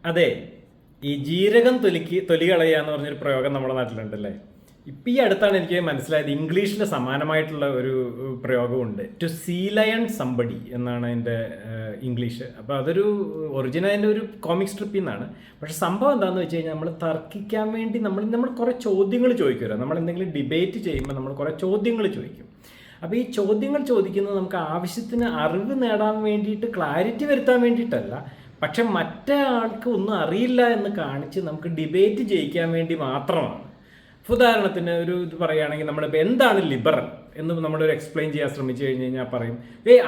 അതെ, ഈ ജീരകം തൊലി കളയുക എന്ന് പറഞ്ഞൊരു പ്രയോഗം നമ്മുടെ നാട്ടിലുണ്ടല്ലേ. ഇപ്പം ഈ അടുത്താണ് എനിക്ക് മനസ്സിലായത്, ഇംഗ്ലീഷിൽ സമാനമായിട്ടുള്ള ഒരു പ്രയോഗമുണ്ട്. ടു സീ ലയൺ സംബഡി എന്നാണ് അതിൻ്റെ ഇംഗ്ലീഷ്. അപ്പോൾ അതൊരു ഒറിജിനൽ അതിൻ്റെ ഒരു കോമിക് സ്ട്രിപ്പിൽ നിന്നാണ്. പക്ഷെ സംഭവം എന്താണെന്ന് വെച്ച് കഴിഞ്ഞാൽ, നമ്മൾ തർക്കിക്കാൻ വേണ്ടി നമ്മൾ കുറേ ചോദ്യങ്ങൾ ചോദിക്കുമല്ലോ. നമ്മൾ എന്തെങ്കിലും ഡിബേറ്റ് ചെയ്യുമ്പോൾ നമ്മൾ കുറേ ചോദ്യങ്ങൾ ചോദിക്കും. അപ്പോൾ ഈ ചോദ്യങ്ങൾ ചോദിക്കുന്നത് നമുക്ക് ആവശ്യത്തിന് അറിവ് നേടാൻ വേണ്ടിയിട്ട്, ക്ലാരിറ്റി വരുത്താൻ വേണ്ടിയിട്ടല്ല, പക്ഷെ മറ്റേ ആൾക്ക് ഒന്നും അറിയില്ല എന്ന് കാണിച്ച് നമുക്ക് ഡിബേറ്റ് ജയിക്കാൻ വേണ്ടി മാത്രമാണ്. ഉദാഹരണത്തിന് ഒരു ഇത് പറയുകയാണെങ്കിൽ, നമ്മളിപ്പോൾ എന്താണ് ലിബറൽ എന്ന് നമ്മളൊരു എക്സ്പ്ലെയിൻ ചെയ്യാൻ ശ്രമിച്ചു കഴിഞ്ഞ് കഴിഞ്ഞാൽ പറയും,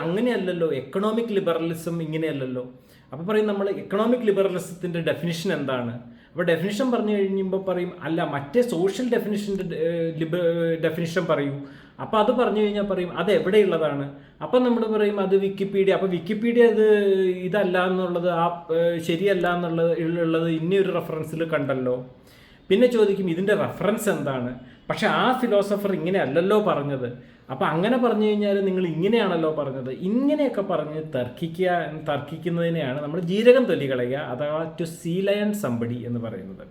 അങ്ങനെയല്ലല്ലോ, എക്കണോമിക് ലിബറലിസം ഇങ്ങനെയല്ലല്ലോ. അപ്പോൾ പറയും, നമ്മൾ എക്കണോമിക് ലിബറലിസത്തിൻ്റെ ഡെഫിനിഷൻ എന്താണ്? അപ്പോൾ ഡെഫിനിഷൻ പറഞ്ഞു കഴിയുമ്പോൾ പറയും, അല്ല മറ്റേ സോഷ്യൽ ഡെഫിനിഷൻ പറയൂ. അപ്പോൾ അത് പറഞ്ഞു കഴിഞ്ഞാൽ പറയും, അത് എവിടെയുള്ളതാണ്? അപ്പം നമ്മൾ പറയും, അത് വിക്കിപീഡിയ. അപ്പോൾ വിക്കിപീഡിയ ഇതല്ല എന്നുള്ളത്, ശരിയല്ല ഉള്ളത് ഇനിയൊരു റെഫറൻസിൽ കണ്ടല്ലോ. പിന്നെ ചോദിക്കും, ഇതിൻ്റെ റെഫറൻസ് എന്താണ്? പക്ഷെ ആ ഫിലോസഫർ ഇങ്ങനെ അല്ലല്ലോ പറഞ്ഞത്. അപ്പം അങ്ങനെ പറഞ്ഞു കഴിഞ്ഞാൽ നിങ്ങൾ ഇങ്ങനെയാണല്ലോ പറഞ്ഞത്. ഇങ്ങനെയൊക്കെ പറഞ്ഞ് തർക്കിക്കുന്നതിനെയാണ് നമ്മൾ ജീരകം തൊലി കളയുക അഥവാ ടു സീ ലയൺ സംബഡി എന്ന് പറയുന്നത്.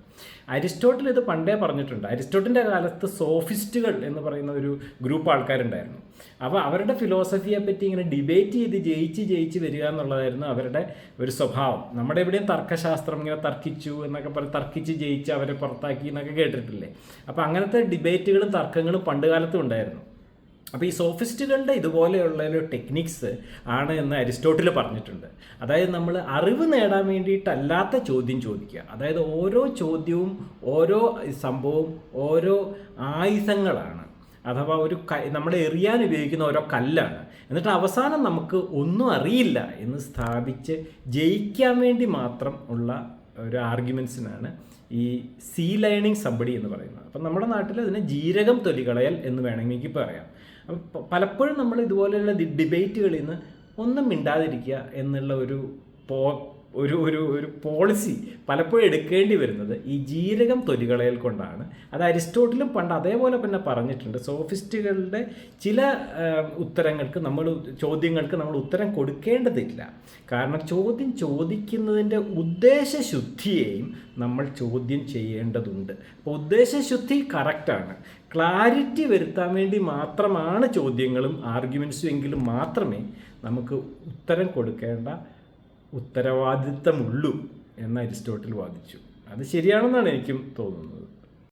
അരിസ്റ്റോട്ടിൽ ഇത് പണ്ടേ പറഞ്ഞിട്ടുണ്ട്. അരിസ്റ്റോട്ടിൻ്റെ കാലത്ത് സോഫിസ്റ്റുകൾ എന്ന് പറയുന്ന ഒരു ഗ്രൂപ്പ് ആൾക്കാരുണ്ടായിരുന്നു. അപ്പോൾ അവരുടെ ഫിലോസഫിയെ പറ്റി ഇങ്ങനെ ഡിബേറ്റ് ചെയ്ത് ജയിച്ച് വരിക എന്നുള്ളതായിരുന്നു അവരുടെ ഒരു സ്വഭാവം. നമ്മുടെ എവിടെയും തർക്കശാസ്ത്രം ഇങ്ങനെ തർക്കിച്ചു എന്നൊക്കെ പറഞ്ഞ് തർക്കിച്ച് ജയിച്ച് അവരെ പുറത്താക്കി എന്നൊക്കെ കേട്ടിട്ടില്ലേ. അപ്പോൾ അങ്ങനത്തെ ഡിബേറ്റുകളും തർക്കങ്ങളും പണ്ട് കാലത്തും ഉണ്ടായിരുന്നു. അപ്പോൾ ഈ സോഫിസ്റ്റുകളുടെ ഇതുപോലെയുള്ള ഒരു ടെക്നിക്സ് ആണ് എന്ന് അരിസ്റ്റോട്ടിൽ പറഞ്ഞിട്ടുണ്ട്. അതായത് നമ്മൾ അറിവ് നേടാൻ വേണ്ടിയിട്ടല്ലാത്ത ചോദ്യം ചോദിക്കുക. അതായത് ഓരോ ചോദ്യവും ഓരോ സംഭവവും ഓരോ ആയുധങ്ങളാണ്, അഥവാ നമ്മളെ എറിയാൻ ഉപയോഗിക്കുന്ന ഓരോ കല്ലാണ്. എന്നിട്ട് അവസാനം നമുക്ക് ഒന്നും അറിയില്ല എന്ന് സ്ഥാപിച്ച് ജയിക്കാൻ വേണ്ടി മാത്രം ഉള്ള ഒരു ആർഗ്യുമെൻസിനാണ് ഈ സീ ലയണിങ് സംബഡി എന്ന് പറയുന്നത്. അപ്പം നമ്മുടെ നാട്ടിൽ അതിനെ ജീരകം തൊലികളയൽ എന്ന് വേണമെങ്കിൽ പറയാം. അപ്പം പലപ്പോഴും നമ്മൾ ഇതുപോലെയുള്ള ഡിബേറ്റുകളിൽ നിന്ന് ഒന്നും മിണ്ടാതിരിക്കുക എന്നുള്ള ഒരു പോളിസി പലപ്പോഴും എടുക്കേണ്ടി വരുന്നത് ഈ ജീരകം തൊലികളയൽ കൊണ്ടാണ്. അത് അരിസ്റ്റോട്ടിലും പണ്ട് അതേപോലെ തന്നെ പറഞ്ഞിട്ടുണ്ട്. സോഫിസ്റ്റുകളുടെ ചില ചോദ്യങ്ങൾക്ക് നമ്മൾ ഉത്തരം കൊടുക്കേണ്ടതില്ല. കാരണം ചോദ്യം ചോദിക്കുന്നതിൻ്റെ ഉദ്ദേശശുദ്ധിയെയും നമ്മൾ ചോദ്യം ചെയ്യേണ്ടതുണ്ട്. അപ്പോൾ ഉദ്ദേശശുദ്ധി കറക്റ്റാണ്, ക്ലാരിറ്റി വരുത്താൻ വേണ്ടി മാത്രമാണ് ചോദ്യങ്ങളും ആർഗ്യുമെൻസും എങ്കിലും മാത്രമേ നമുക്ക് ഉത്തരം കൊടുക്കേണ്ട ഉത്തരവാദിത്തമുള്ളൂ എന്ന് അരിസ്റ്റോട്ടിൽ വാദിച്ചു. അത് ശരിയാണെന്നാണ് എനിക്കും തോന്നുന്നത്.